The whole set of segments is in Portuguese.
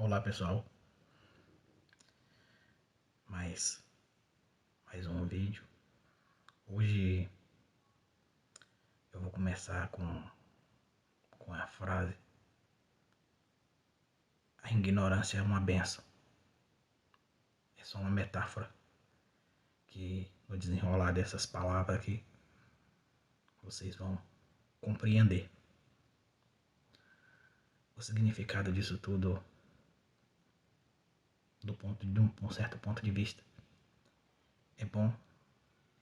Olá pessoal, mais um vídeo. Hoje eu vou começar com a frase: a ignorância é uma benção. É só uma metáfora que no desenrolar dessas palavras aqui vocês vão compreender o significado disso tudo de um certo ponto de vista. É bom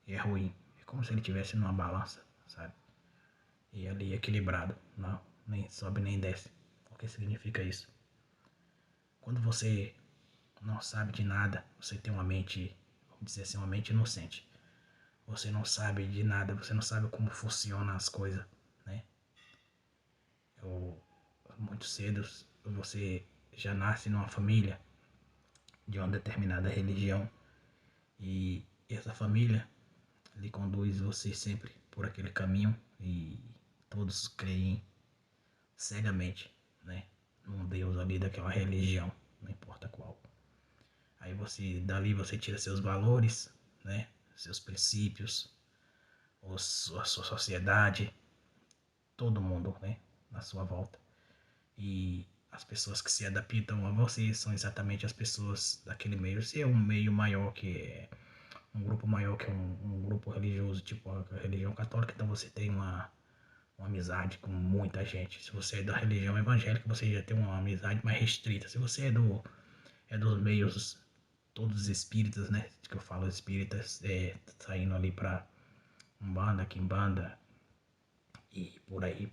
e é ruim. É como se ele estivesse numa balança, sabe? E ali equilibrado, não, nem sobe nem desce. O que significa isso? Quando você não sabe de nada, você tem uma mente, vamos dizer assim, uma mente inocente. Você não sabe de nada, você não sabe como funcionam as coisas, né? Muito cedo você já nasce numa família de uma determinada religião e essa família lhe conduz você sempre por aquele caminho e todos creem cegamente, né? Num Deus ali daquela religião, não importa qual. Aí dali você tira seus valores, né? Seus princípios, a sua sociedade, todo mundo, né? Na sua volta. E as pessoas que se adaptam a você são exatamente as pessoas daquele meio. Se é um meio maior que é um grupo maior que é um grupo religioso, tipo a religião católica, então você tem uma amizade com muita gente. Se você é da religião evangélica, você já tem uma amizade mais restrita. Se você é dos meios todos espíritas, né? Que eu falo espíritas, saindo ali pra Umbanda, Quimbanda e por aí,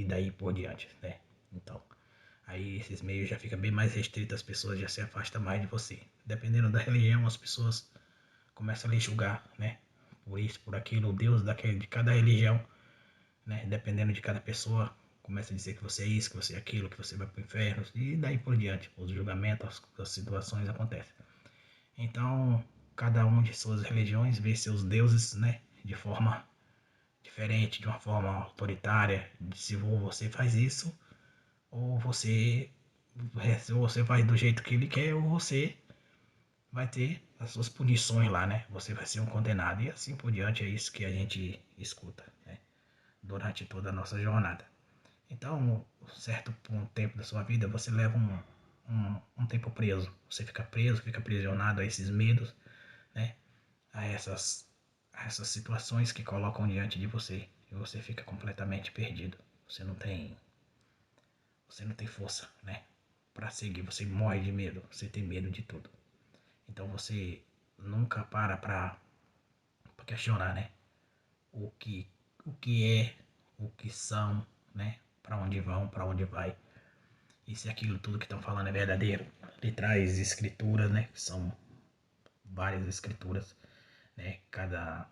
daí por diante, né? Então, aí esses meios já fica bem mais restrito, as pessoas já se afastam mais de você. Dependendo da religião, as pessoas começam a lhe julgar, né? Por isso, por aquilo, o Deus de cada religião, né? Dependendo de cada pessoa, começa a dizer que você é isso, que você é aquilo, que você vai pro inferno, e daí por diante. Os julgamentos, as situações acontecem. Então, cada um de suas religiões vê seus deuses, né, de forma diferente, de uma forma autoritária. Se você faz isso, ou você faz do jeito que ele quer, ou você vai ter as suas punições lá, né? Você vai ser um condenado e assim por diante. É isso que a gente escuta, né, durante toda a nossa jornada. Então, um certo tempo da sua vida, você leva um tempo preso. Você fica preso, fica aprisionado a esses medos, né? A essas situações que colocam diante de você. E você fica completamente perdido. Você não tem força, né? Para seguir. Você morre de medo. Você tem medo de tudo. Então você nunca para questionar, né? O que, o que é, o que são, né? Para onde vão, para onde vai. E se aquilo tudo que estão falando é verdadeiro. Ele traz escrituras, né? Que são várias escrituras, né? Cada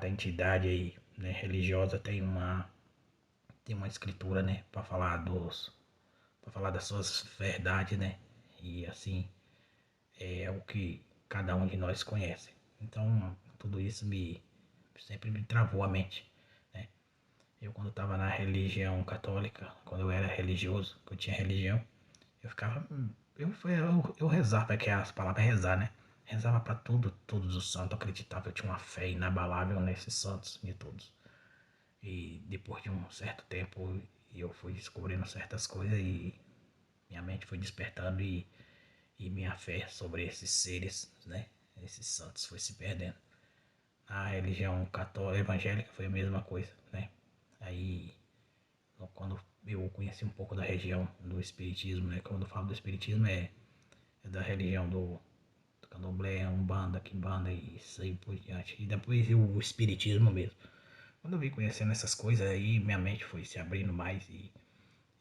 entidade aí, né, religiosa tem uma escritura, né, para falar das suas verdades, né? E assim é o que cada um de nós conhece. Então, tudo isso sempre me travou a mente, né? Eu quando estava na religião católica, quando eu era religioso, que eu tinha religião, eu ficava eu rezava, que é as palavras rezar, né? Rezava para tudo, todos os santos, acreditava, eu tinha uma fé inabalável nesses santos de todos. E depois de um certo tempo eu fui descobrindo certas coisas e minha mente foi despertando e minha fé sobre esses seres, né? Esses santos foi se perdendo. A religião católica, evangélica foi a mesma coisa, né? Aí quando eu conheci um pouco da região do espiritismo, né? Quando eu falo do espiritismo é da religião do candomblé, umbanda, quimbanda e isso aí por diante. E depois o espiritismo mesmo. Quando eu vim conhecendo essas coisas aí, minha mente foi se abrindo mais e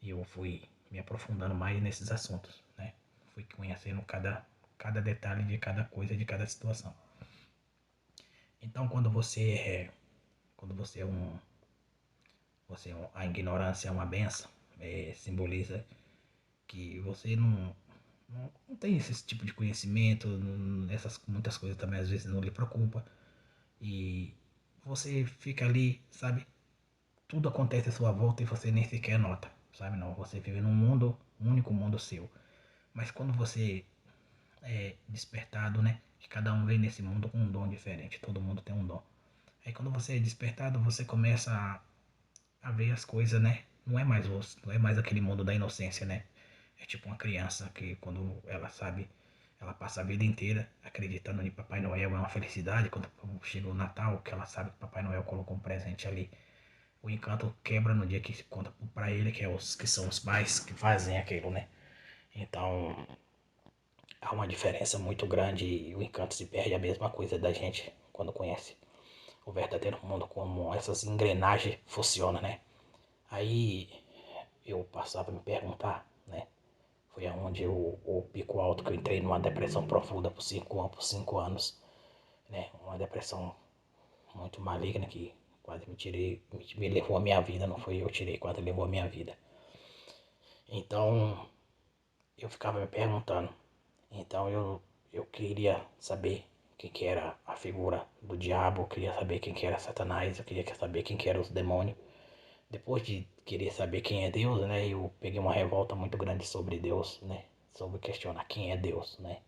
eu fui me aprofundando mais nesses assuntos, né? Fui conhecendo cada detalhe de cada coisa, de cada situação. Então quando você é a ignorância é uma benção, simboliza que você não tem esse tipo de conhecimento, essas muitas coisas também às vezes não lhe preocupa e você fica ali, sabe? Tudo acontece à sua volta e você nem sequer nota, sabe? Não, você vive num mundo, um único mundo seu. Mas quando você é despertado, né? Que cada um vem nesse mundo com um dom diferente, todo mundo tem um dom. Aí quando você é despertado, você começa a ver as coisas, né? Não é mais não é mais aquele mundo da inocência, né? É tipo uma criança que quando ela sabe, ela passa a vida inteira acreditando em Papai Noel, é uma felicidade. Quando chega o Natal, que ela sabe que Papai Noel colocou um presente ali, o encanto quebra no dia que se conta pra ele, que são os pais que fazem aquilo, né? Então, há uma diferença muito grande e o encanto se perde. A mesma coisa da gente quando conhece o verdadeiro mundo, como essas engrenagens funcionam, né? Aí eu passava a me perguntar, né? Foi aonde o pico alto que eu entrei numa depressão profunda por 5 anos, né? Uma depressão muito maligna que quase me levou a minha vida, não foi eu tirei, quase levou a minha vida. Então eu ficava me perguntando, então eu queria saber quem que era a figura do diabo, eu queria saber quem que era Satanás, eu queria saber quem que eram os demônios. Depois de querer saber quem é Deus, né, eu peguei uma revolta muito grande sobre Deus, né, sobre questionar quem é Deus, né,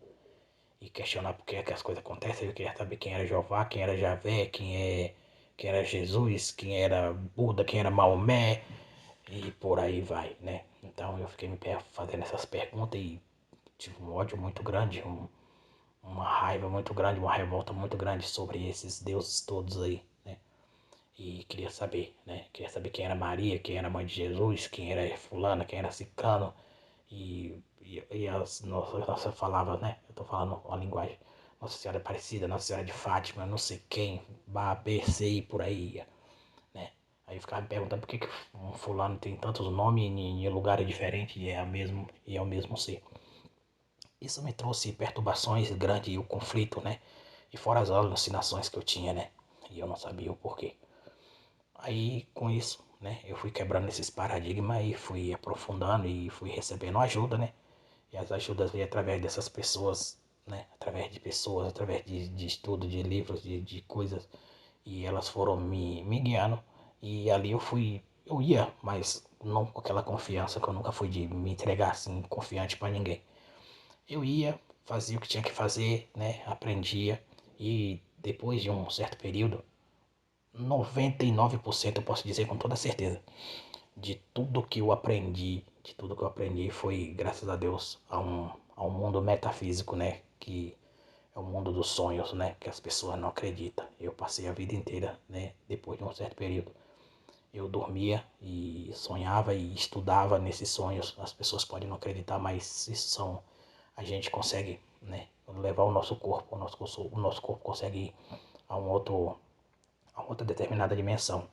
e questionar por que é que as coisas acontecem. Eu queria saber quem era Jeová, quem era Javé, quem era Jesus, quem era Buda, quem era Maomé, e por aí vai, né. Então eu fiquei me fazendo essas perguntas e tive um ódio muito grande, uma raiva muito grande, uma revolta muito grande sobre esses deuses todos aí, né. E queria saber, né? Queria saber quem era Maria, quem era mãe de Jesus, quem era fulana, quem era ciclano. E nossa falava, né? Eu tô falando a linguagem. Nossa Senhora Aparecida, Nossa Senhora de Fátima, não sei quem, B, C e por aí, né? Aí eu ficava me perguntando por que um fulano tem tantos nomes em lugares diferentes e é o mesmo ser. Isso me trouxe perturbações grandes e o conflito, né? E fora as alucinações que eu tinha, né? E eu não sabia o porquê. Aí com isso, né, eu fui quebrando esses paradigmas e fui aprofundando e fui recebendo ajuda, né? E as ajudas veio através dessas pessoas, né? Através de pessoas, através de estudo, de livros, de coisas. E elas foram me guiando. E ali eu ia, mas não com aquela confiança que eu nunca fui de me entregar assim, confiante para ninguém. Eu ia, fazia o que tinha que fazer, né? Aprendia. E depois de um certo período, 99% eu posso dizer com toda certeza, de tudo que eu aprendi foi graças a Deus a um mundo metafísico, né, que é o mundo dos sonhos, né, que as pessoas não acreditam. Eu passei a vida inteira, né, depois de um certo período, eu dormia e sonhava e estudava nesses sonhos. As pessoas podem não acreditar, mas isso são, a gente consegue, né, levar o nosso corpo, o nosso corpo consegue ir a um outro a outra determinada dimensão.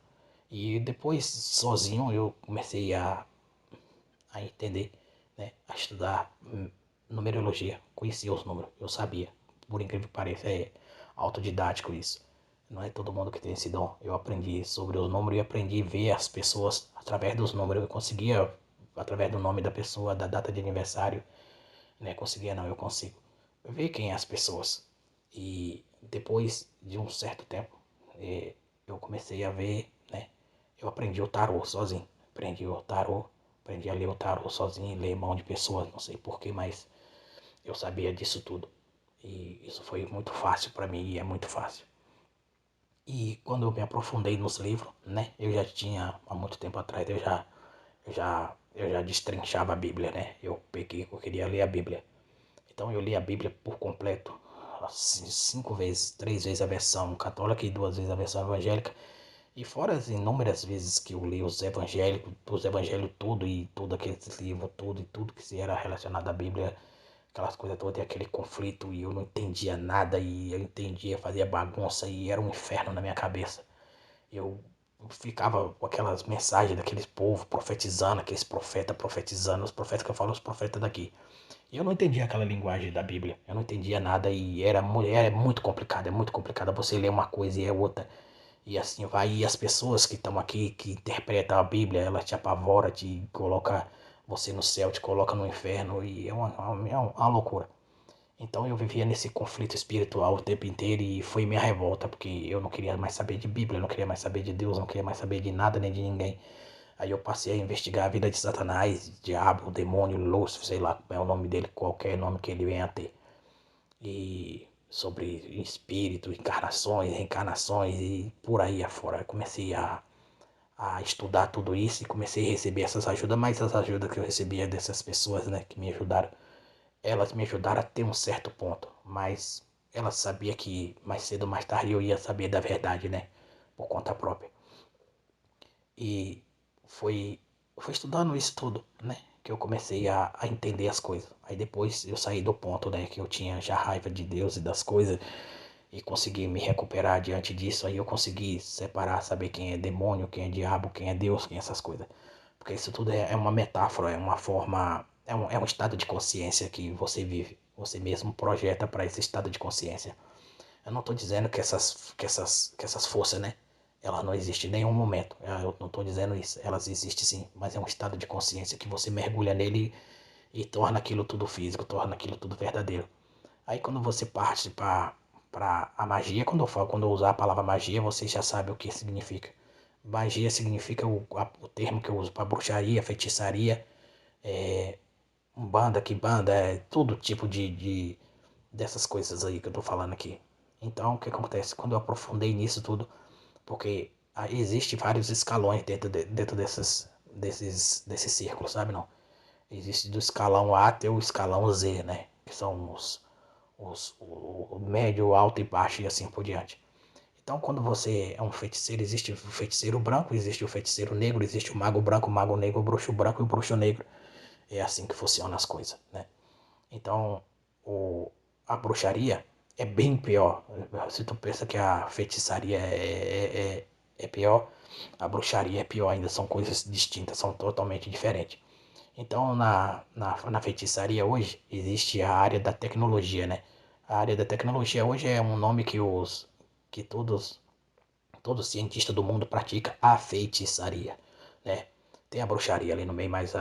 E depois, sozinho, eu comecei a entender, né, a estudar numerologia, conhecia os números, eu sabia. Por incrível que pareça, é autodidático isso. Não é todo mundo que tem esse dom. Eu aprendi sobre os números e aprendi a ver as pessoas através dos números. Eu conseguia, através do nome da pessoa, da data de aniversário, né? Conseguia não, eu consigo ver quem é as pessoas. E depois de um certo tempo, eu comecei a ver, né? Eu aprendi o tarô sozinho. Aprendi a ler o tarô sozinho, ler mão de pessoas, não sei porquê, mas eu sabia disso tudo. E isso foi muito fácil para mim e é muito fácil. E quando eu me aprofundei nos livros, né? Eu já tinha, há muito tempo atrás, eu já destrinchava a Bíblia, né? Eu queria ler a Bíblia. Então eu li a Bíblia por completo, assim, 5 vezes, 3 vezes a versão católica e 2 vezes a versão evangélica. E fora as inúmeras vezes que eu li os evangelhos tudo e tudo aqueles livros, tudo e tudo que se era relacionado à Bíblia, aquelas coisas todas, e aquele conflito, e eu não entendia nada, e eu entendia, fazia bagunça, e era um inferno na minha cabeça. Eu ficava com aquelas mensagens daqueles povos profetizando, aqueles profetas profetizando, os profetas que eu falo, os profetas daqui. E eu não entendia aquela linguagem da Bíblia, eu não entendia nada e era muito complicado você ler uma coisa e é outra. E assim vai, e as pessoas que estão aqui, que interpretam a Bíblia, ela te apavora, te coloca você no céu, te coloca no inferno, e é uma loucura. Então eu vivia nesse conflito espiritual o tempo inteiro e foi minha revolta, porque eu não queria mais saber de Bíblia, eu não queria mais saber de Deus, não queria mais saber de nada nem de ninguém. Aí eu passei a investigar a vida de Satanás, diabo, demônio, Lúcifer, sei lá como é o nome dele, qualquer nome que ele venha a ter. E sobre espírito, encarnações, reencarnações e por aí afora. Eu comecei a estudar tudo isso e comecei a receber essas ajudas, mas as ajudas que eu recebia dessas pessoas, né, que me ajudaram, elas me ajudaram até um certo ponto, mas elas sabiam que mais cedo ou mais tarde eu ia saber da verdade, né, por conta própria. E foi, foi estudando isso tudo, né, que eu comecei a entender as coisas. Aí depois eu saí do ponto, né, que eu tinha já raiva de Deus e das coisas e consegui me recuperar diante disso. Aí eu consegui separar, saber quem é demônio, quem é diabo, quem é Deus, quem é essas coisas. Porque isso tudo é uma metáfora, é uma forma, é um estado de consciência que você vive. Você mesmo projeta para esse estado de consciência. Eu não estou dizendo que essas forças, né? Elas não existem em nenhum momento. Eu não estou dizendo isso. Elas existem sim, mas é um estado de consciência que você mergulha nele e torna aquilo tudo físico, torna aquilo tudo verdadeiro. Aí quando você parte para a magia, quando eu usar a palavra magia, você já sabe o que significa. Magia significa o termo que eu uso para bruxaria, feitiçaria, umbanda, quimbanda, todo tipo dessas coisas aí que eu tô falando aqui. Então, o que acontece? Quando eu aprofundei nisso tudo, porque existe vários escalões dentro desses círculos, sabe não? Existe do escalão A até o escalão Z, né? Que são o médio, alto e baixo e assim por diante. Então, quando você é um feiticeiro, existe o feiticeiro branco, existe o feiticeiro negro, existe o mago branco, o mago negro, o bruxo branco e o bruxo negro. É assim que funcionam as coisas, né? Então, a bruxaria é bem pior. Se tu pensa que a feitiçaria é pior, a bruxaria é pior ainda. São coisas distintas, são totalmente diferentes. Então, na feitiçaria hoje, existe a área da tecnologia, né? A área da tecnologia hoje é um nome que todo cientista do mundo pratica a feitiçaria, né? Tem a bruxaria ali no meio, mas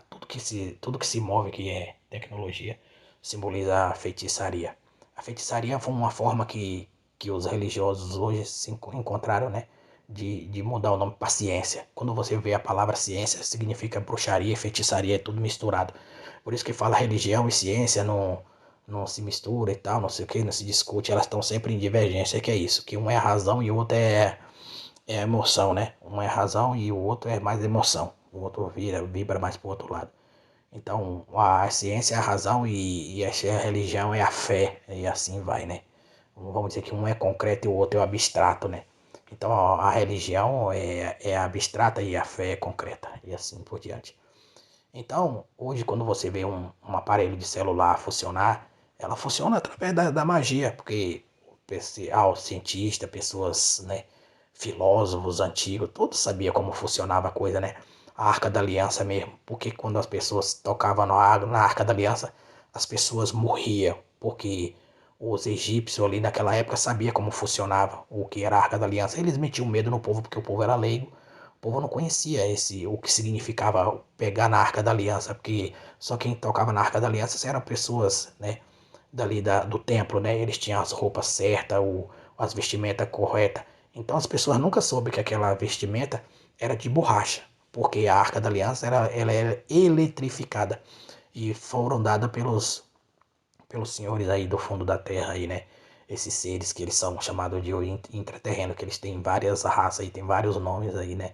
tudo que se move que é tecnologia simboliza a feitiçaria. A feitiçaria foi uma forma que os religiosos hoje se encontraram, né? De mudar o nome para ciência. Quando você vê a palavra ciência, significa bruxaria e feitiçaria, é tudo misturado. Por isso que fala religião e ciência não se mistura e tal, não sei o que, não se discute, elas estão sempre em divergência, que é isso, que um é a razão e o outro é a emoção, né? Um é a razão e o outro é mais emoção, o outro vibra mais pro outro lado. Então, a ciência é a razão e a religião é a fé, e assim vai, né? Vamos dizer que um é concreto e o outro é o abstrato, né? Então, a religião é abstrata e a fé é concreta, e assim por diante. Então, hoje, quando você vê um aparelho de celular funcionar, ela funciona através da magia, porque cientistas, pessoas, né, filósofos antigos, todos sabiam como funcionava a coisa, né? A Arca da Aliança mesmo, porque quando as pessoas tocavam na Arca da Aliança, as pessoas morriam, porque os egípcios ali naquela época sabiam como funcionava o que era a Arca da Aliança. Eles metiam medo no povo, porque o povo era leigo, o povo não conhecia o que significava pegar na Arca da Aliança, porque só quem tocava na Arca da Aliança eram pessoas, né, do templo, né? Eles tinham as roupas certas, as vestimentas corretas. Então as pessoas nunca soube que aquela vestimenta era de borracha, porque a Arca da Aliança ela era eletrificada e foram dadas pelos senhores aí do fundo da terra aí, né? Esses seres que eles são chamados de intraterreno, que eles têm várias raças e tem vários nomes aí, né?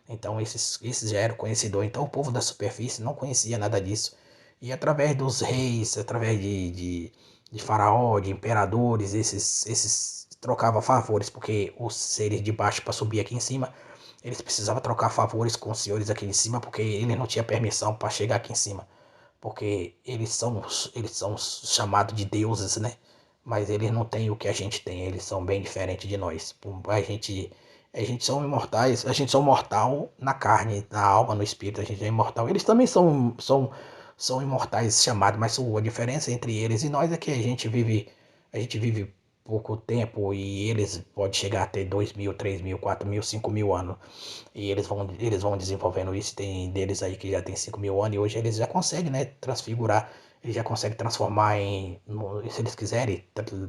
Então esses já eram conhecedores. Então o povo da superfície não conhecia nada disso. E através dos reis, através de faraó, de imperadores, esses trocavam favores, porque os seres de baixo para subir aqui em cima, eles precisavam trocar favores com os senhores aqui em cima, porque eles não tinham permissão para chegar aqui em cima. Porque eles são chamados de deuses, né? Mas eles não têm o que a gente tem, eles são bem diferentes de nós. A gente são imortais, a gente são mortal na carne, na alma, no espírito, a gente é imortal. Eles também são imortais chamados, mas a diferença entre eles e nós é que a gente vive pouco tempo e eles podem chegar a ter 2.000, 3.000, 4.000, 5.000 anos. E eles vão desenvolvendo isso. Tem deles aí que já tem 5.000 anos e hoje eles já conseguem, né, transfigurar. Eles já conseguem transformar se eles quiserem,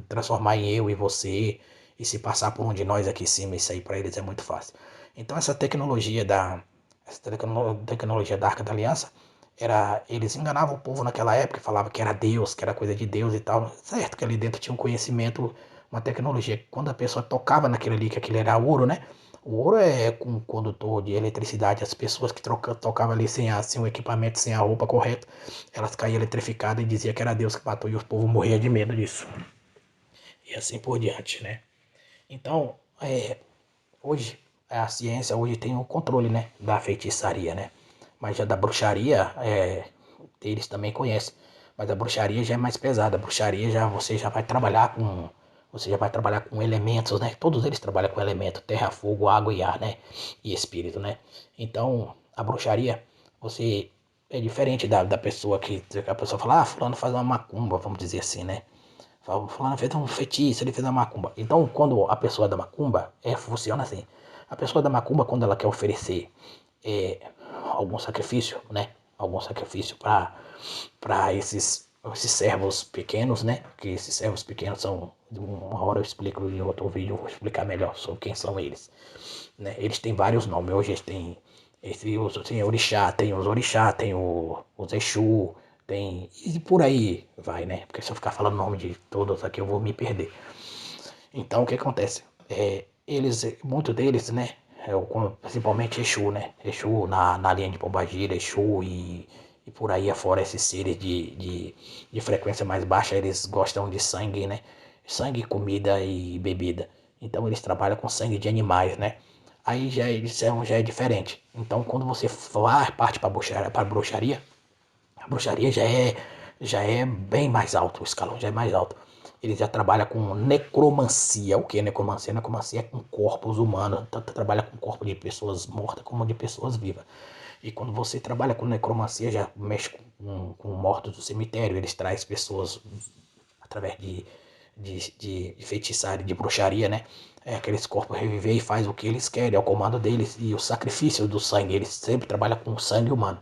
transformar em eu e você e se passar por um de nós aqui em cima. Isso aí para eles é muito fácil. Então essa tecnologia da Arca da Aliança, eles enganavam o povo naquela época, falavam que era Deus, que era coisa de Deus e tal. Certo que ali dentro tinha um conhecimento, uma tecnologia. Quando a pessoa tocava naquilo ali, que aquilo era ouro, né? O ouro é com condutor de eletricidade. As pessoas que tocavam ali sem o equipamento, sem a roupa correta, elas caíam eletrificadas e diziam que era Deus que matou e o povo morria de medo disso. E assim por diante, né? Então, hoje, a ciência hoje tem o controle, né, da feitiçaria, né? Mas já da bruxaria, eles também conhecem. Mas a bruxaria já é mais pesada. A bruxaria você já vai trabalhar com. Você já vai trabalhar com elementos, né? Todos eles trabalham com elementos, terra, fogo, água e ar, né? E espírito, né? Então, a bruxaria, você é diferente da pessoa que a pessoa fala, fulano faz uma macumba, vamos dizer assim, né? Fulano fez um feitiço, ele fez uma macumba. Então, quando a pessoa da macumba, funciona assim. A pessoa da macumba, quando ela quer oferecer é, algum sacrifício, né? Algum sacrifício para esses servos pequenos, né? Que esses servos pequenos são. Uma hora eu explico em outro vídeo, eu vou explicar melhor sobre quem são eles. Né? Eles têm vários nomes. Hoje eles têm. Tem orixá, tem os orixá, tem os Exu, tem. E por aí vai, né? Porque se eu ficar falando o nome de todos aqui eu vou me perder. Então o que acontece? Muitos deles, né? Principalmente Exu, né? Exu na linha de Pombagira, Exu e por aí afora esses seres de frequência mais baixa, eles gostam de sangue, né? Sangue, comida e bebida. Então eles trabalham com sangue de animais, né? Aí já é diferente. Então quando você parte para bruxaria, a bruxaria já é bem mais alto, o escalão já é mais alto. Ele já trabalha com necromancia. O que é necromancia? Necromancia é com corpos humanos, tanto trabalha com corpo de pessoas mortas como de pessoas vivas. E quando você trabalha com necromancia, já mexe com mortos do cemitério, eles trazem pessoas através de feitiçaria, de bruxaria, né? Aqueles corpos reviver e faz o que eles querem, é o comando deles. E o sacrifício do sangue, eles sempre trabalham com sangue humano.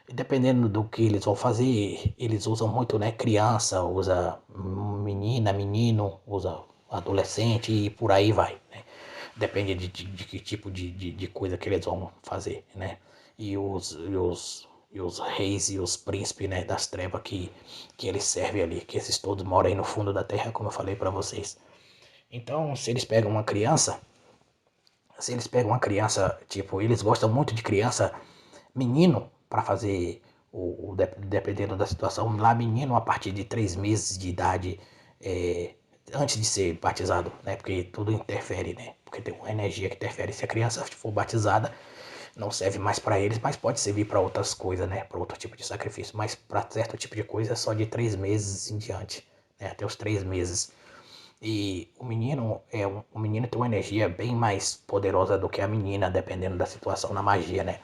E dependendo do que eles vão fazer, eles usam muito, né? Criança, usa menina, menino, usa adolescente e por aí vai, né? Depende de que tipo de coisa que eles vão fazer, né? E os reis e os príncipes, né, das trevas que eles servem ali, que esses todos moram aí no fundo da terra, como eu falei para vocês. Então, se eles pegam uma criança, tipo, eles gostam muito de criança, menino, para fazer dependendo da situação, lá menino a partir de 3 meses de idade, antes de ser batizado, né? Porque tudo interfere, né? Porque tem uma energia que interfere. Se a criança for batizada, não serve mais para eles, mas pode servir para outras coisas, né? Para outro tipo de sacrifício. Mas para certo tipo de coisa é só de 3 meses em diante, né? Até os 3 meses. E o menino tem uma energia bem mais poderosa do que a menina, dependendo da situação na magia, né?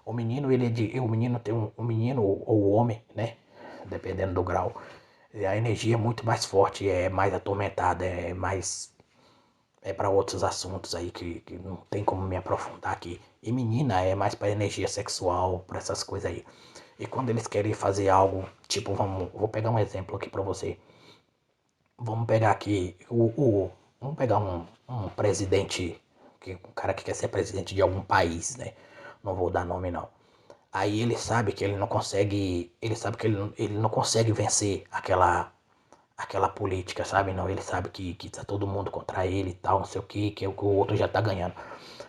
O menino tem o menino ou o homem, né? Dependendo do grau, a energia é muito mais forte, é mais atormentada, para outros assuntos aí que não tem como me aprofundar aqui. E menina é mais para energia sexual, para essas coisas aí. E quando eles querem fazer algo, tipo, vou pegar um exemplo aqui para você. Vamos pegar aqui vamos pegar um presidente, um cara que quer ser presidente de algum país, né? Não vou dar nome não. Aí ele sabe que ele não consegue, ele sabe que ele não consegue vencer aquela política, sabe? Não, ele sabe que tá todo mundo contra ele e tal, não sei o que o outro já tá ganhando.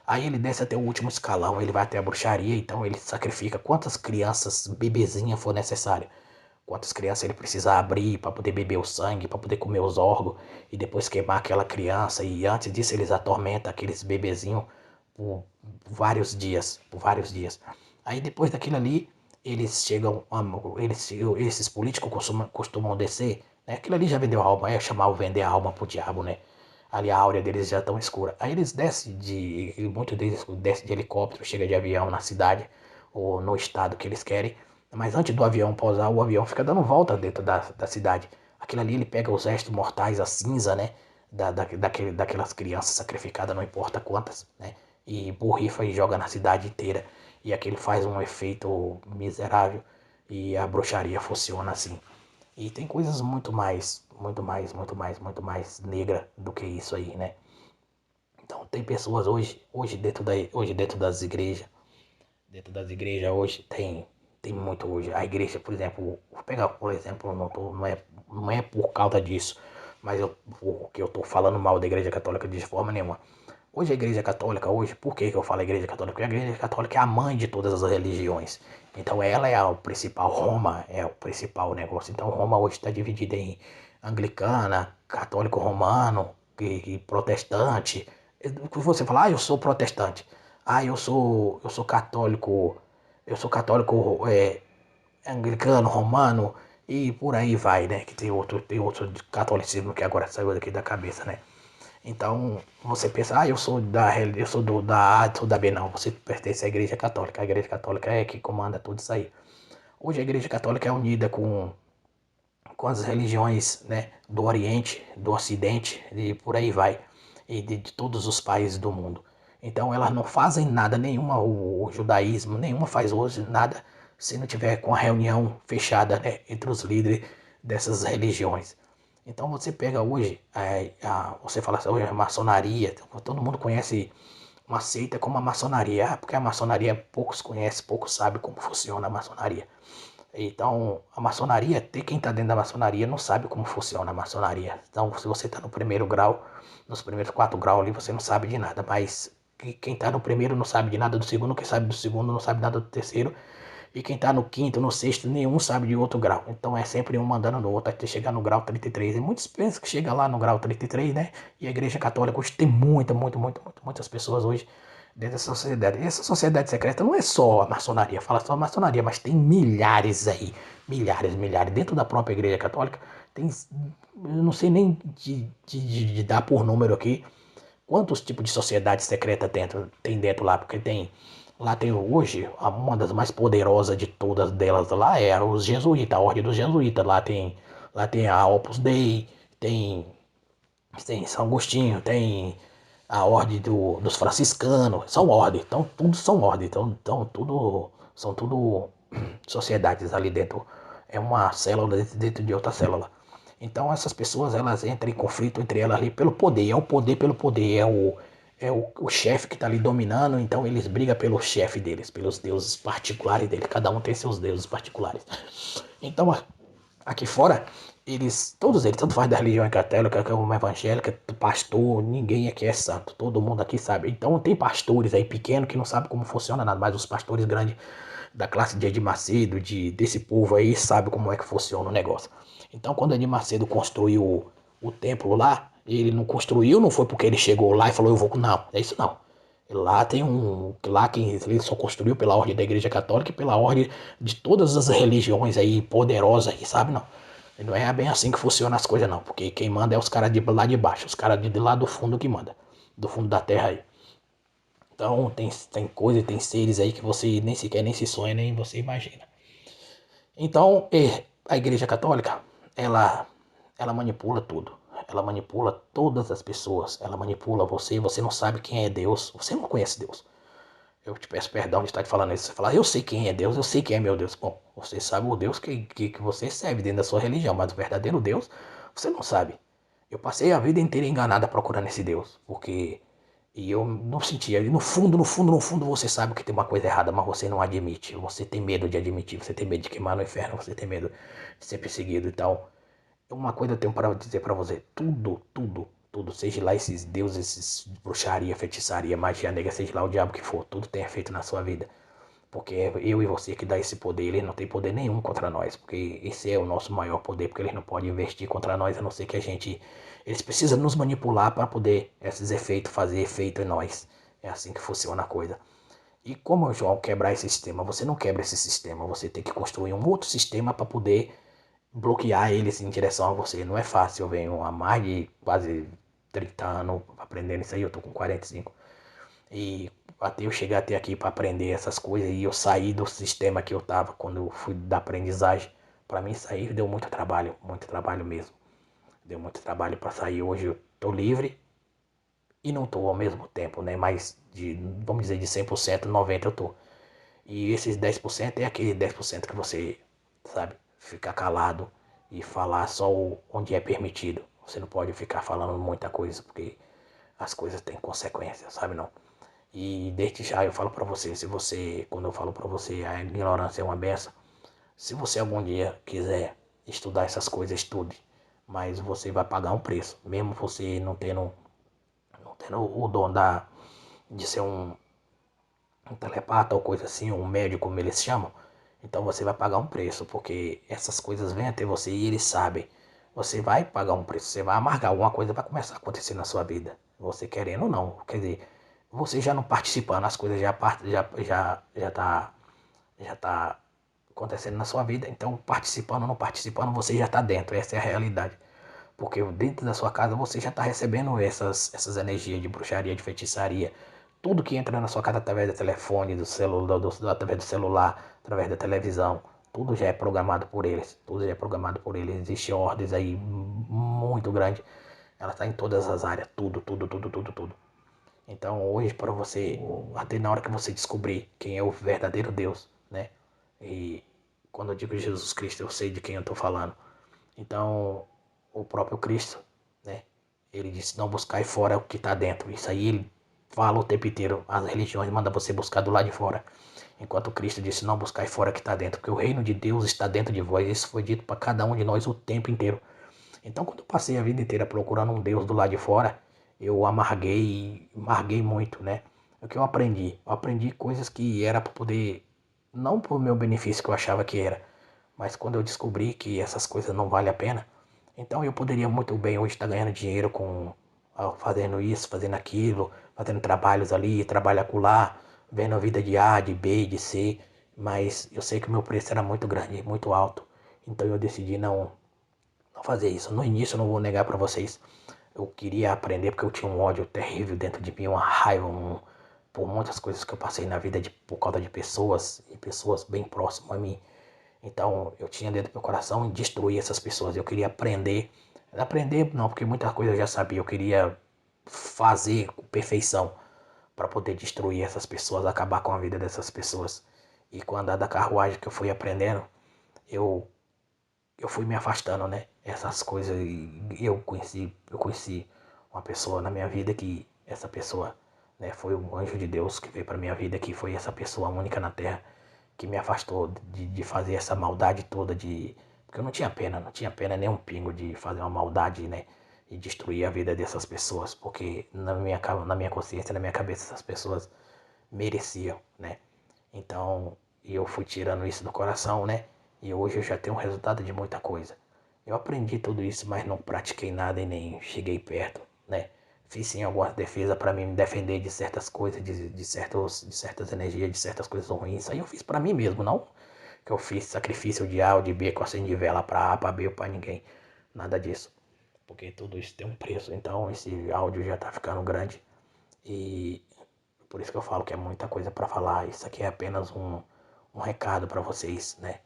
Aí ele desce até o último escalão, ele vai até a bruxaria, então ele sacrifica quantas crianças bebezinhas for necessário. Quantas crianças ele precisa abrir para poder beber o sangue, para poder comer os órgãos e depois queimar aquela criança. E antes disso eles atormentam aqueles bebezinhos por vários dias, por vários dias. Aí depois daquilo ali, eles chegam, esses políticos costumam descer, né? Aquilo ali já vendeu a alma, chamar o vender a alma pro diabo, né? Ali a áurea deles já tão escura. Aí eles muitos deles descem de helicóptero, chega de avião na cidade ou no estado que eles querem. Mas antes do avião pousar, o avião fica dando volta dentro da cidade. Aquilo ali ele pega os restos mortais, a cinza, né? Daquelas crianças sacrificadas, não importa quantas, né? E borrifa e joga na cidade inteira. E aquele faz um efeito miserável. E a bruxaria funciona assim. E tem coisas muito mais, muito mais, muito mais, muito mais negra do que isso aí, né? Então tem pessoas hoje dentro das igrejas, Dentro das igrejas hoje tem muito hoje. A igreja, por exemplo, vou pegar, por exemplo, não é por causa disso, mas porque eu tô falando mal da igreja católica de forma nenhuma. Hoje a igreja católica, hoje, por que eu falo a igreja católica? Porque a igreja católica é a mãe de todas as religiões. Então ela é o principal, Roma é o principal negócio. Então Roma hoje está dividida em anglicana, católico romano e protestante. Você fala, eu sou protestante. Eu sou católico, anglicano, romano e por aí vai, né? Que tem outro de catolicismo que agora saiu daqui da cabeça, né? Então você pensa, eu sou da A, sou da B, não. Você pertence à Igreja Católica. A Igreja Católica é que comanda tudo isso aí. Hoje a Igreja Católica é unida com as religiões, né, do Oriente, do Ocidente e por aí vai, e de todos os países do mundo. Então elas não fazem nada, nenhuma, o judaísmo, nenhuma faz hoje nada se não tiver com a reunião fechada, né, entre os líderes dessas religiões. Então você pega hoje, você fala assim, hoje a maçonaria, todo mundo conhece uma seita como a maçonaria, porque a maçonaria poucos conhecem, poucos sabem como funciona a maçonaria. Então, a maçonaria, quem está dentro da maçonaria não sabe como funciona a maçonaria. Então, se você está no primeiro grau, nos primeiros 4 graus ali, você não sabe de nada. Mas quem está no primeiro não sabe de nada do segundo, quem sabe do segundo não sabe nada do terceiro. E quem está no quinto, no sexto, nenhum sabe de outro grau. Então é sempre um mandando no outro até chegar no grau 33. E muitos pensam que chega lá no grau 33, né? E a igreja católica hoje tem muitas pessoas hoje dentro dessa sociedade. E essa sociedade secreta não é só a maçonaria, fala só a maçonaria, mas tem milhares aí. Milhares, milhares. Dentro da própria igreja católica tem, eu não sei nem de dar por número aqui, quantos tipos de sociedade secreta tem dentro lá, porque lá tem hoje, uma das mais poderosas de todas delas lá é os jesuítas, a ordem dos jesuítas, lá tem a Opus Dei, tem São Agostinho, tem a ordem dos franciscanos, são ordens, então tudo são ordens, são tudo sociedades ali dentro, é uma célula dentro de outra célula. Então essas pessoas elas entram em conflito entre elas ali pelo poder, é o poder pelo poder, é o chefe que está ali dominando, então eles brigam pelo chefe deles, pelos deuses particulares dele, cada um tem seus deuses particulares. Então aqui fora, todos eles, tanto faz da religião católica como evangélica, pastor, ninguém aqui é santo, todo mundo aqui sabe. Então tem pastores aí pequenos que não sabem como funciona nada, mas os pastores grandes da classe de Edir Macedo, desse povo aí, sabe como é que funciona o negócio. Então quando Edir Macedo construiu o templo lá, ele não construiu, não foi porque ele chegou lá e falou, eu vou. Não, é isso não. Lá tem lá quem ele só construiu pela ordem da Igreja Católica e pela ordem de todas as religiões aí poderosas aí, sabe não? Não é bem assim que funciona as coisas não, porque quem manda é os caras de lá de baixo, os caras de lá do fundo que manda, do fundo da terra aí. Então tem coisa, tem seres aí que você nem sequer nem se sonha, nem você imagina. Então, a Igreja Católica, ela manipula tudo. Ela manipula todas as pessoas. Ela manipula você. Você não sabe quem é Deus. Você não conhece Deus. Eu te peço perdão de estar te falando isso. Você fala, eu sei quem é Deus, eu sei quem é meu Deus. Bom, você sabe o Deus que você serve dentro da sua religião, mas o verdadeiro Deus você não sabe. Eu passei a vida inteira enganada procurando esse Deus, porque eu não sentia. E no fundo, no fundo, no fundo, você sabe que tem uma coisa errada, mas você não admite. Você tem medo de admitir, você tem medo de queimar no inferno, você tem medo de ser perseguido e tal. Uma coisa eu tenho para dizer para você: tudo, seja lá esses deuses, esses bruxaria, feitiçaria, magia negra, seja lá o diabo que for, tudo tem efeito na sua vida. Porque é eu e você que dá esse poder, eles não têm poder nenhum contra nós, porque esse é o nosso maior poder, porque eles não podem investir contra nós, a não ser que a gente. Eles precisam nos manipular para poder esses efeitos fazer efeito em nós. É assim que funciona a coisa. E como, João, quebrar esse sistema? Você não quebra esse sistema, você tem que construir um outro sistema para poder bloquear eles em direção a você. Não é fácil, eu venho há mais de quase 30 anos aprendendo isso aí, eu tô com 45. E até eu chegar até aqui para aprender essas coisas e eu sair do sistema que eu tava quando eu fui da aprendizagem, para mim sair deu muito trabalho mesmo. Deu muito trabalho para sair. Hoje eu tô livre e não tô ao mesmo tempo, né? Mas vamos dizer, de 100%, 90% eu tô. E esses 10% é aquele 10% que você, sabe, ficar calado e falar só onde é permitido. Você não pode ficar falando muita coisa, porque as coisas têm consequências, sabe não? E desde já eu falo para você, quando eu falo para você, a ignorância é uma benção. Se você algum dia quiser estudar essas coisas, estude. Mas você vai pagar um preço. Mesmo você não tendo o dom de ser um telepata ou coisa assim, um médico, como eles chamam. Então você vai pagar um preço, porque essas coisas vêm até você e eles sabem. Você vai pagar um preço, você vai amargar, alguma coisa vai começar a acontecer na sua vida. Você querendo ou não. Quer dizer, você já não participando, as coisas já tá acontecendo na sua vida. Então, participando ou não participando, você já está dentro. Essa é a realidade. Porque dentro da sua casa você já está recebendo essas energias de bruxaria, de feitiçaria. Tudo que entra na sua casa através do telefone, do celular, através do celular, através da televisão, tudo já é programado por eles. Tudo já é programado por eles. Existem ordens aí muito grandes. Ela está em todas as áreas. Tudo, tudo, tudo, tudo, tudo. Então hoje para você, até na hora que você descobrir quem é o verdadeiro Deus, né? E quando eu digo Jesus Cristo, eu sei de quem eu estou falando. Então, o próprio Cristo, né? Ele disse, não buscai fora o que está dentro. Isso aí ele fala o tempo inteiro. As religiões mandam você buscar do lado de fora. Enquanto Cristo disse, não buscai fora o que está dentro. Porque o reino de Deus está dentro de vós. Isso foi dito para cada um de nós o tempo inteiro. Então, quando eu passei a vida inteira procurando um Deus do lado de fora, eu amarguei muito, né? O que eu aprendi? Eu aprendi coisas que era para poder, não por meu benefício que eu achava que era, mas quando eu descobri que essas coisas não valem a pena, então eu poderia muito bem hoje estar ganhando dinheiro fazendo isso, fazendo aquilo, fazendo trabalhos ali, trabalho acolá, vendo a vida de A, de B, de C, mas eu sei que o meu preço era muito grande, muito alto. Então eu decidi não fazer isso. No início, eu não vou negar para vocês, eu queria aprender porque eu tinha um ódio terrível dentro de mim, uma raiva, por muitas coisas que eu passei na vida por causa de pessoas e pessoas bem próximas a mim. Então eu tinha dentro do meu coração destruir essas pessoas. Eu queria aprender. Aprender não, porque muita coisa eu já sabia. Eu queria fazer com perfeição para poder destruir essas pessoas, acabar com a vida dessas pessoas. E com a andar da carruagem que eu fui aprendendo, eu eu fui me afastando, né? Essas coisas. E eu conheci uma pessoa na minha vida que essa pessoa, né, foi um anjo de Deus que veio para minha vida, que foi essa pessoa única na Terra que me afastou de fazer essa maldade toda porque eu não tinha pena nem um pingo de fazer uma maldade, né? E destruir a vida dessas pessoas, porque na minha consciência, na minha cabeça, essas pessoas mereciam, né? Então, eu fui tirando isso do coração, né? E hoje eu já tenho um resultado de muita coisa. Eu aprendi tudo isso, mas não pratiquei nada e nem cheguei perto, né? Fiz sim algumas defesas para mim me defender de certas coisas, de certas energias, de certas coisas ruins. Isso aí eu fiz para mim mesmo, não que eu fiz sacrifício de A ou de B com acende de vela para A, para B ou para ninguém. Nada disso. Porque tudo isso tem um preço. Então esse áudio já tá ficando grande. E por isso que eu falo que é muita coisa para falar. Isso aqui é apenas um recado para vocês, né?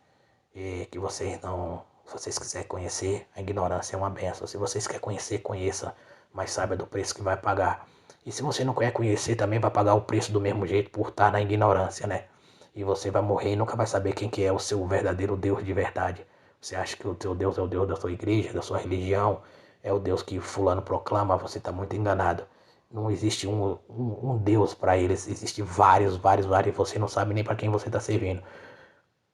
E que vocês não. Se vocês quiserem conhecer, a ignorância é uma benção. Se vocês querem conhecer, conheça, mas saiba do preço que vai pagar. E se você não quer conhecer, também vai pagar o preço do mesmo jeito por estar na ignorância, né? E você vai morrer e nunca vai saber quem que é o seu verdadeiro Deus de verdade. Você acha que o teu Deus é o Deus da sua igreja, da sua religião, é o Deus que fulano proclama, você está muito enganado. Não existe um Deus para eles, existe vários, vários, vários, e você não sabe nem para quem você está servindo.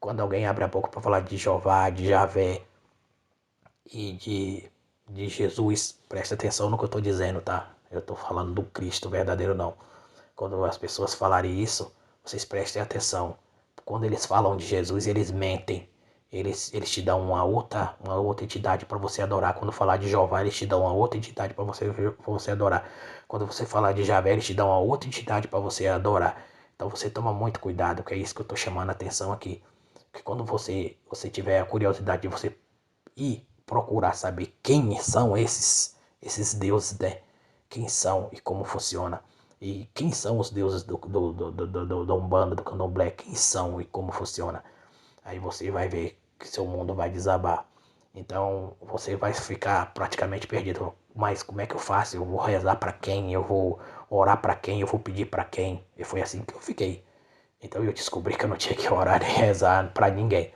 Quando alguém abre a boca para falar de Jeová, de Javé e de Jesus, presta atenção no que eu estou dizendo, tá? Eu estou falando do Cristo verdadeiro, não. Quando as pessoas falarem isso, vocês prestem atenção. Quando eles falam de Jesus, eles mentem. Eles te dão uma outra entidade para você adorar. Quando falar de Jeová, eles te dão uma outra entidade para você adorar. Quando você falar de Javé, eles te dão uma outra entidade para você adorar. Então você toma muito cuidado, que é isso que eu estou chamando a atenção aqui. Que quando você tiver a curiosidade de você ir procurar saber quem são esses deuses, né? Quem são e como funciona. E quem são os deuses da Umbanda, do Candomblé, quem são e como funciona. Aí você vai ver que seu mundo vai desabar. Então você vai ficar praticamente perdido. Mas como é que eu faço? Eu vou rezar para quem? Eu vou orar para quem? Eu vou pedir para quem? E foi assim que eu fiquei. Então eu descobri que eu não tinha que orar nem rezar para ninguém.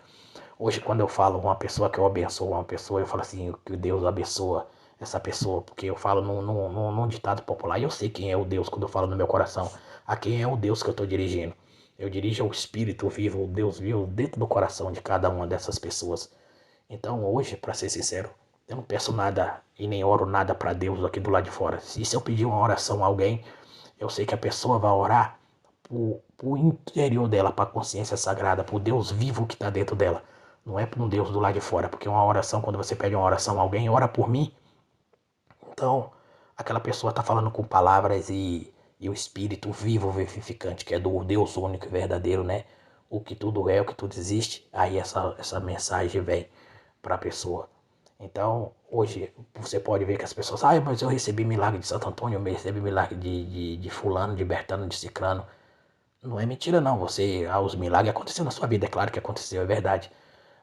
Hoje, quando eu falo uma pessoa que eu abençoo uma pessoa, eu falo assim, que Deus abençoa essa pessoa, porque eu falo num ditado popular e eu sei quem é o Deus quando eu falo no meu coração, a quem é o Deus que eu estou dirigindo. Eu dirijo ao Espírito vivo, o Deus vivo dentro do coração de cada uma dessas pessoas. Então hoje, para ser sincero, eu não peço nada e nem oro nada para Deus aqui do lado de fora. Se eu pedir uma oração a alguém, eu sei que a pessoa vai orar pro interior dela, para a consciência sagrada, pro Deus vivo que está dentro dela. Não é para um Deus do lado de fora, porque uma oração, quando você pede uma oração a alguém, ora por mim. Então, aquela pessoa está falando com palavras e o Espírito vivo, vivificante, que é do Deus único e verdadeiro, né? O que tudo é, o que tudo existe. Aí essa mensagem vem para a pessoa. Então, hoje, você pode ver que as pessoas, mas eu recebi milagre de Santo Antônio, eu recebi milagre de fulano, de Bertano, de Cicrano. Não é mentira não, os milagres aconteceram na sua vida, é claro que aconteceu, é verdade.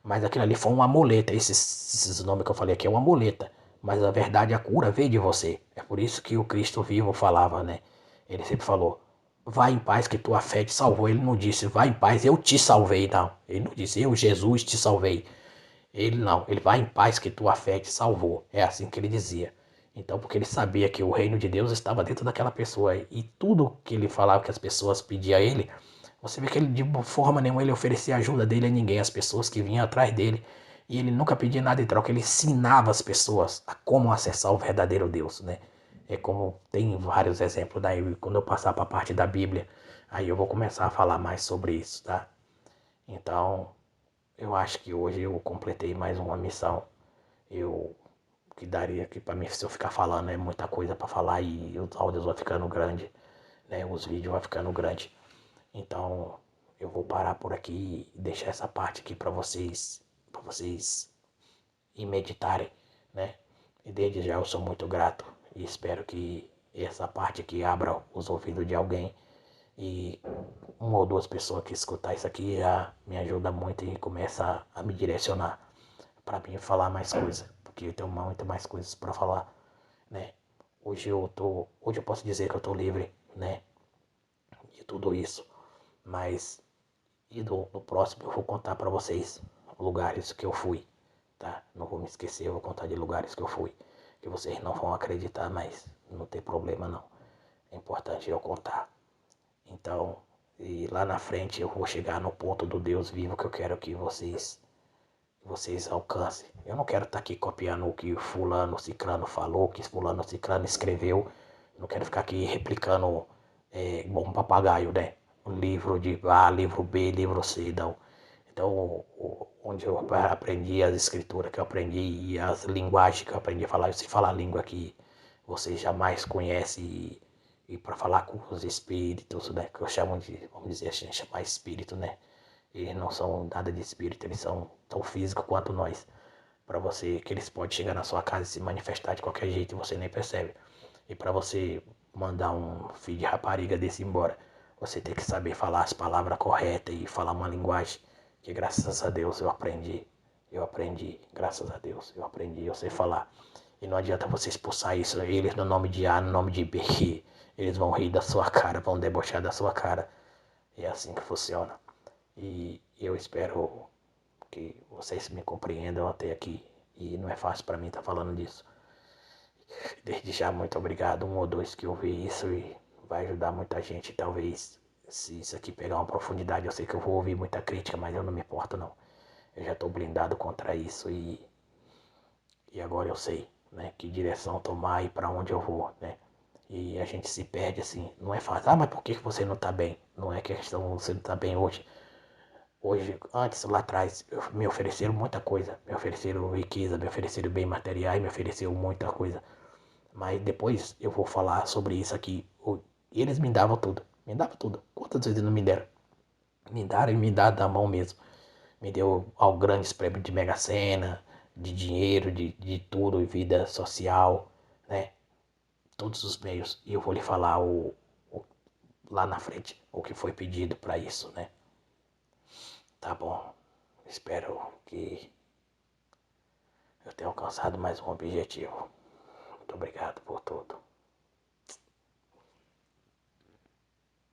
Mas aquilo ali foi uma muleta, esses nomes que eu falei aqui é uma muleta. Mas a verdade, a cura veio de você. É por isso que o Cristo vivo falava, né? Ele sempre falou, vai em paz que tua fé te salvou. Ele não disse, vai em paz, eu te salvei, não. Ele não disse, eu, Jesus, te salvei. Ele não, ele vai em paz que tua fé te salvou. É assim que ele dizia. Então, porque ele sabia que o reino de Deus estava dentro daquela pessoa. E tudo que ele falava que as pessoas pediam a ele, você vê que ele de forma nenhuma ele oferecia ajuda dele a ninguém, as pessoas que vinham atrás dele. E ele nunca pedia nada em troca, ele ensinava as pessoas a como acessar o verdadeiro Deus, né? É como tem vários exemplos daí, quando eu passar para a parte da Bíblia, aí eu vou começar a falar mais sobre isso, tá? Então, eu acho que hoje eu completei mais uma missão. Eu que daria aqui para mim se eu ficar falando é muita coisa para falar e os áudios vão ficando grande, né? Os vídeos vão ficando grande. Então, eu vou parar por aqui e deixar essa parte aqui para vocês ir meditarem, né? E desde já eu sou muito grato e espero que essa parte aqui abra os ouvidos de alguém e uma ou duas pessoas que escutar isso aqui já me ajuda muito e começa a me direcionar para mim falar mais coisas, porque eu tenho muito mais coisas para falar, né? Hoje eu posso dizer que eu tô livre, né, de tudo isso, mas no próximo eu vou contar para vocês lugares que eu fui, tá? Não vou me esquecer, eu vou contar de lugares que eu fui, que vocês não vão acreditar, mas não tem problema não. É importante eu contar. Então, e lá na frente eu vou chegar no ponto do Deus vivo que eu quero que vocês alcancem. Eu não quero estar aqui copiando o que fulano ciclano falou, o que fulano ciclano escreveu. Eu não quero ficar aqui replicando igual um papagaio, né? Um livro de A, livro B, livro C, não. Então, onde eu aprendi as escrituras que eu aprendi e as linguagens que eu aprendi a falar, eu sei falar a língua que vocês jamais conhecem e para falar com os espíritos, né? Que eu chamo de, vamos dizer assim, chamar espírito, né? Eles não são nada de espírito, eles são tão físicos quanto nós. Para você, que eles podem chegar na sua casa e se manifestar de qualquer jeito e você nem percebe. E para você mandar um filho de rapariga desse embora, você tem que saber falar as palavras corretas e falar uma linguagem que graças a Deus eu aprendi. Eu aprendi, graças a Deus, eu aprendi, eu sei falar. E não adianta você expulsar isso, eles no nome de A, no nome de B, eles vão rir da sua cara, vão debochar da sua cara. É assim que funciona. E eu espero que vocês me compreendam até aqui. E não é fácil para mim estar falando disso. Desde já, muito obrigado. Um ou dois que ouvi isso e vai ajudar muita gente. Talvez, se isso aqui pegar uma profundidade, eu sei que eu vou ouvir muita crítica, mas eu não me importo não. Eu já estou blindado contra isso e agora eu sei, né, que direção tomar e para onde eu vou, né. E a gente se perde assim, não é fácil. Mas por que você não está bem? Não é questão você não está bem hoje. Hoje, antes, lá atrás, me ofereceram muita coisa. Me ofereceram riqueza, me ofereceram bem materiais, me ofereceram muita coisa. Mas depois eu vou falar sobre isso aqui. E eles me davam tudo. Me davam tudo. Quantas vezes não me deram? Me deram e me daram da mão mesmo. Me deu ao grandes prêmios de Mega Sena, de dinheiro, de tudo, vida social, né? Todos os meios. E eu vou lhe falar lá na frente o que foi pedido para isso, né? Tá bom. Espero que eu tenho alcançado mais um objetivo. Muito obrigado por tudo.